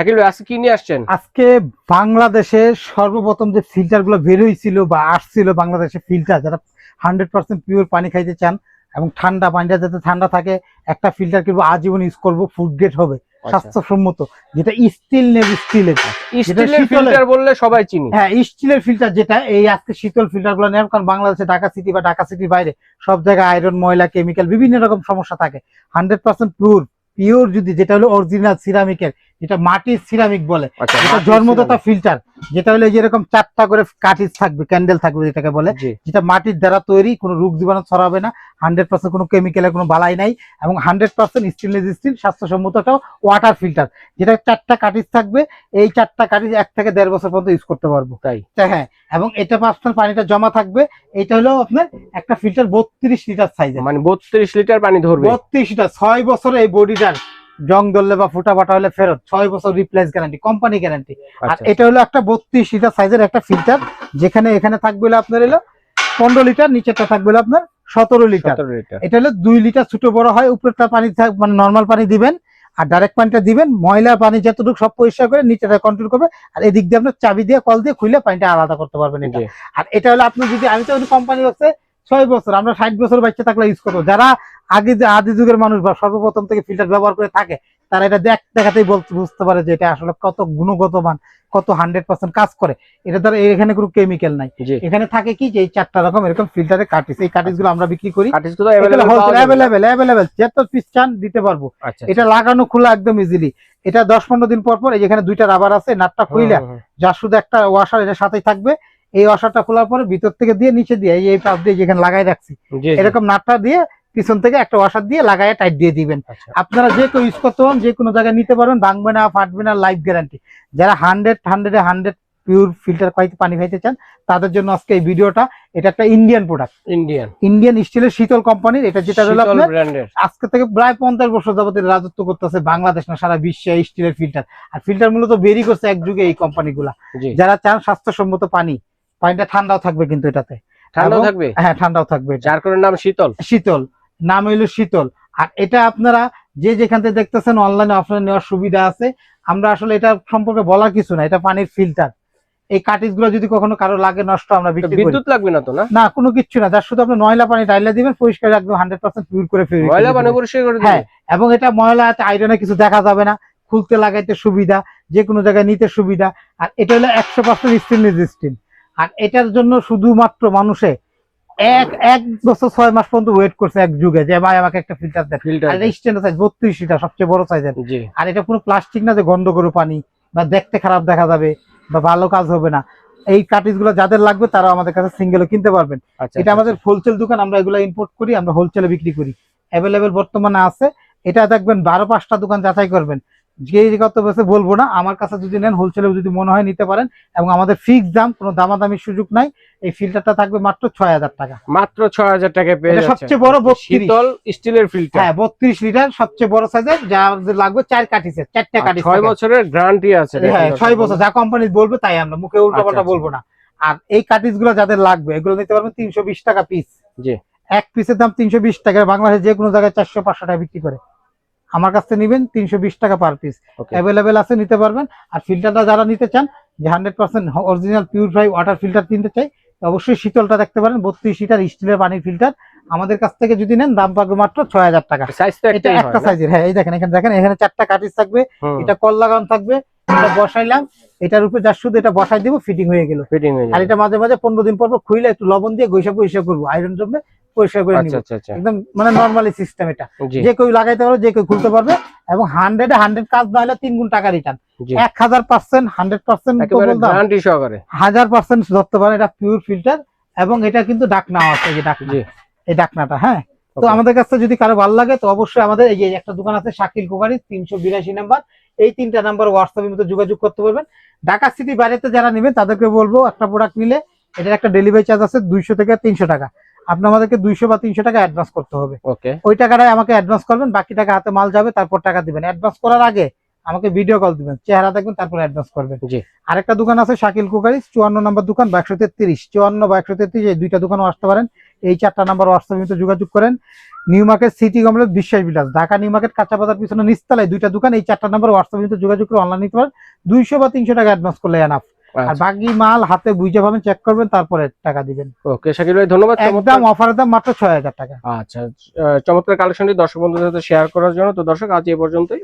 শাকিল ভাই আজকে কি নিয়ে আসছেন? আজকে বাংলাদেশে সর্বপ্রথম যে ফিল্টার গুলো বের হয়েছিল বা আসছিল বাংলাদেশে, ফিল্টার যারা 100% পিওর পানি খাইতে চান এবং ঠান্ডা পানিটা যাতে ঠান্ডা থাকে, একটা ফিল্টার কিনবো, আজীবন ইউজ করবো, ফুড গ্রেড হবে, স্বাস্থ্যসম্মত, যেটা স্টিল নেবে, স্টিলের ফিল্টার বললে সবাই চিনি। হ্যাঁ, স্টিলের ফিল্টার, যেটা এই আজকে শীতল ফিল্টার গুলো নেন, কারণ বাংলাদেশে ঢাকা সিটি বা ঢাকা সিটির বাইরে সব জায়গায় আয়রন, ময়লা, কেমিক্যাল, বিভিন্ন রকম সমস্যা থাকে। 100% পিওর যদি, যেটা হলো অরিজিনাল সিরামিকের, যেটা মাটির সিরামিক বলে, যেটা জন্মদাতা ফিল্টার, যেটা হলো যেরকম 4টা করে কাঠিজ থাকবে, ক্যান্ডেল থাকবে, যেটাকে বলে, যেটা মাটির দ্বারা তৈরি, কোনো রোগ জীবাণু ছড়াবে না, 100% কোনো কেমিক্যালের কোনো বালাই নাই, এবং 100% স্টেনলেস স্টিল স্বাস্থ্যসম্মত একটা ওয়াটার ফিল্টার, যেটা 4টা কাঠিজ থাকবে। এই 4টা কাঠিজ 1 থেকে 1.5 বছর পর্যন্ত ইউজ করতে পারবো। তাই হ্যাঁ, এবং এটা পার্সোনাল পানিটা জমা থাকবে। এটা হলো আপনার একটা ফিল্টার 32 লিটার সাইজের, মানে 32 লিটার পানি ধরবে। 32 লিটার, 6 বছরে এই বডিটার জং ধরলে বা ফুটা ফাটা হলে ফেরত, 6 বছর রিপ্লেস গ্যারান্টি, কোম্পানি গ্যারান্টি। আর এটা হলো একটা 32 লিটার সাইজের একটা ফিল্টার, যেখানে এখানে থাকবে আপনার হলো 15 লিটার, নিচেরটা থাকবে আপনার 17 লিটার। এটা হলো 2 লিটার, ছোট বড় হয়। উপরেরটা পানি মানে নর্মাল পানি দিবেন, আর ডাইরেক্ট পানিটা দিবেন। ময়লা পানি যতটুকু সব পরিষ্কার করে নিচেটা কন্ট্রোল করবে, আর এদিক দিয়ে আপনার চাবি দিয়ে, কল দিয়ে খুলে পানিটা আলাদা করতে পারবেন এটা। আর এটা হলো আপনি যদি, আমি তো কোম্পানি হচ্ছে 6 বছর, আমরা 60 বছর বাচ্চা থাকলে ইউজ করবো। যারা আগে যে আদি যুগের মানুষ বা সর্বপ্রথম থেকে ফিল্টার ব্যবহার করে থাকে, তারা এটা দেখাতেই বুঝতে পারে যে এটা আসলে কত গুণগত মান, কত 100% কাজ করে। এটা দ্বারা এখানে কোনো কেমিক্যাল নাই। এখানে থাকে কি, যে এই 4টা রকম এরকম ফিল্টারের কার্টিজ, এই কার্টিজ গুলো আমরা বিক্রি করি, যত পিস চান দিতে পারবো। এটা লাগানো খোলা একদম ইজিলি। এটা 10-15 দিন পর পর, এই যেখানে 2টা রাবার আছে, নাটটা খুইলা, যার শুধু একটা ওয়াশার এটার সাথেই থাকবে। এই ওয়াশারটা খোলার পরে ভিতর থেকে দিয়ে, নিচে দিয়ে, এই পাশ দিয়ে যেখানে লাগাই রাখছি, এরকম নাটটা দিয়ে পিছন থেকে একটা ওয়াশার দিয়ে লাগায় টাইট দিয়ে দিবেন। আপনারা যে কেউ ইউজ করতে পারেন, যে কোনো জায়গায় নিতে পারবেন, ভাঙবে না, ফাটবে না, লাইফ গ্যারান্টি। যারা 100 পিওর ফিল্টার পানি খাইতে চান, তাদের জন্য আজকে এই ভিডিওটা। এটা একটা ইন্ডিয়ান প্রোডাক্ট, ইন্ডিয়ান স্টিলের শীতল কোম্পানির। এটা যেটা হলো আপনার আজকে থেকে প্রায় 50 বছর যাবত রাজত্ব করতেছে বাংলাদেশ না সারা বিশ্বে স্টিলের ফিল্টার। আর ফিল্টার মূলত বেরি করছে এক যুগে এই কোম্পানিগুলা। যারা চান স্বাস্থ্যসম্মত পানি, পানিটা ঠান্ডাও থাকবে, কিন্তু এটাতে ঠান্ডাও থাকবে, হ্যাঁ ঠান্ডাও থাকবে, যার কারণে নাম শীতল। শীতল নাম হইলো শীতল। আর এটা আপনারা যে যেখান থেকে দেখতেছেন, অনলাইনে অফলাইনে নেওয়ার সুবিধা আছে। আমরা আসলে এটা সম্পর্কে বলার কিছু না, এটা পানির ফিল্টার। এই কার্টিজ গুলো যদি কখনো কারো লাগে নষ্ট, আমরা বিদ্যুৎ লাগবে না তো? না, কোনো কিছু না, যার শুধু আপনি ময়লা পানি ডাইলা দিবেন, পরিষ্কার একদম 100% পিওর করে ফেলবেন, ময়লা পানি পরিষ্কার করে দিবেন। হ্যাঁ, এবং এটা ময়লা আয়রনে কিছু দেখা যাবে না, খুলতে লাগাইতে সুবিধা, যে কোনো জায়গায় নিতে সুবিধা। আর এটা হলো 100% স্টেনলেস স্টিল। আর এটার জন্য শুধুমাত্র মানুষে এক বছর 6 মাস পর্যন্ত ওয়েট করছে এক যুগে, যে ভাই আমাকে একটা ফিল্টার দেন। আর এটা স্ট্যান্ডার্ড সাইজ 32 লিটার, সবচেয়ে বড় সাইজের। আর এটা কোনো প্লাস্টিক না যে গন্ধ করে পানি বা দেখতে খারাপ দেখা যাবে বা ভালো কাজ হবে না। এই কার্টিজ গুলো যাদের লাগবে তারা আমাদের কাছে সিঙ্গেলও কিনতে পারবেন। এটা আমাদের হোলসেল দোকান, আমরা এগুলো ইম্পোর্ট করি, আমরা হোলসেলে বিক্রি করি, অ্যাভেলেবেল বর্তমানে আছে। এটা দেখবেন 12-5টা দোকান যাচাই করবেন, যে কত বেশি বলবো না। আমার কাছে যদি নেন, হোলসেলে যদি মনে হয় নিতে পারেন, এবং আমাদের ফিক্সড দাম, কোনো দামাদামির সুযোগ নাই। এই ফিল্টারটা থাকবে মাত্র 6000 টাকা, মাত্র 6000 টাকায় পেয়ে যাচ্ছেন। সবচেয়ে বড় শীতল স্টিলের ফিল্টার, হ্যাঁ 32 লিটার, সবচেয়ে বড় সাইজের, যা লাগবে 4 কাঠিসের, 4টা কাঠিস, 6 বছরের গ্যারান্টি আছে। হ্যাঁ 6 বছর, যা কোম্পানি বলবে তাই, আমরা মুখে উল্টাপাল্টা বলবো না। আর এই কাঠিস গুলো যাদের লাগবে, এগুলো নিতে পারবেন 320 টাকা পিস। জি, এক পিসের দাম 320 টাকা। বাংলাদেশে যে কোনো জায়গায় 400-500 টাকা বিক্রি করে, আমার কাছে নিবেন 320 টাকা পার পিস, অ্যাভেলেবেল আছে, নিতে পারবেন। আর ফিল্টারটা যারা নিতে চান, যে 100% অরিজিনাল পিউরিফাই ওয়াটার ফিল্টার কিনতে চাই, অবশ্যই শীতলটা দেখতে পারেন, 32 লিটার স্টিলের পানির ফিল্টার। আমাদের কাছ থেকে যদি নেন, দাম পাবে মাত্র 6000 টাকা। এটা একটা সাইজের, হ্যাঁ এই দেখেন, এখানে 4টা কাঠিজ থাকবে, এটা কল লাগানো থাকবে, এটা বসাইলাম, এটার উপরে যা শুধু এটা বসাই দিব, ফিটিং হয়ে গেল। আর এটা মাঝে মাঝে 15 দিন পর খুইলে একটু লবণ দিয়ে পরিষ্কার করবো, আয়রন জমবে, পরিষ্কার করে নিব, একদম মানে নরমালি সিস্টেম। এটা যে কেউ লাগাইতে পারবে, যে কেউ খুলতে পারবে, এবং 100 কাজ না হলে 3 গুণ টাকা রিটার্ন। 1000% 100% গ্যারান্টি সহকারে 1000% ধরতে পারেন। এটা পিওর ফিল্টার, এবং এটা কিন্তু ডাকনা আছে, এই যে ডাকনা, এই ডাকনাটা। হ্যাঁ, তো আমাদের কাছে যদি কারো ভালো লাগে, তো অবশ্যই আমাদের এই যে একটা দোকান আছে, শাকিল কুকারি, 382 নাম্বার, এই 3টা নাম্বার হোয়াটসঅ্যাপের মধ্যে যোগাযোগ করতে পারবেন। ঢাকা সিটি বাইরেতে যারা নেবেন, তাদেরকে বলবো, একটা প্রোডাক্ট নিলে এটার একটা ডেলিভারি চার্জ আছে 200 থেকে 300 টাকা। আপনি আমাদেরকে 200 বা 300 টাকা অ্যাডভান্স করতে হবে। ওই টাকাটাই আমাকে অ্যাডভান্স করবেন, বাকি টাকা হাতে মাল যাবে, তারপর টাকা দিবেন। অ্যাডভান্স করার আগে আমাকে ভিডিও কল দিবেন, চেহারা দেখবেন, তারপর অ্যাডভান্স করবেন। আরেকটা দোকান আছে শাকিল কুকারিজ, 54 নম্বর দোকান, 133, 54 বা 133, এই 2টা দোকানও আসতে পারেন। এই 4টা নাম্বার হোয়াটসঅ্যাপে যোগাযোগ করেন। নিউ মার্কেট সিটি কমপ্লেক্স বিশ্বাস বিলাস, ঢাকা নিউ মার্কেট কাঁচা বাজার পিছনে নিচতলায় 2টা দোকান। এই 4টা নাম্বার হোয়াটসঅ্যাপে যোগাযোগ করে অনলাইন নিতে পারেন। 200 বা 300 টাকা অ্যাডভান্স করলে এনাফ। আর বাকি মাল হাতে বুঝে পাবেন, চেক করবেন, তারপরে টাকা দিবেন। ওকে শাকিল ভাই, ধন্যবাদ। একদম অফারের দাম মাত্র 6000 টাকা। আচ্ছা, চমৎকার কালেকশনটি দর্শক বন্ধুদের সাথে শেয়ার করার জন্য। তো দর্শক, আজ এই পর্যন্তই।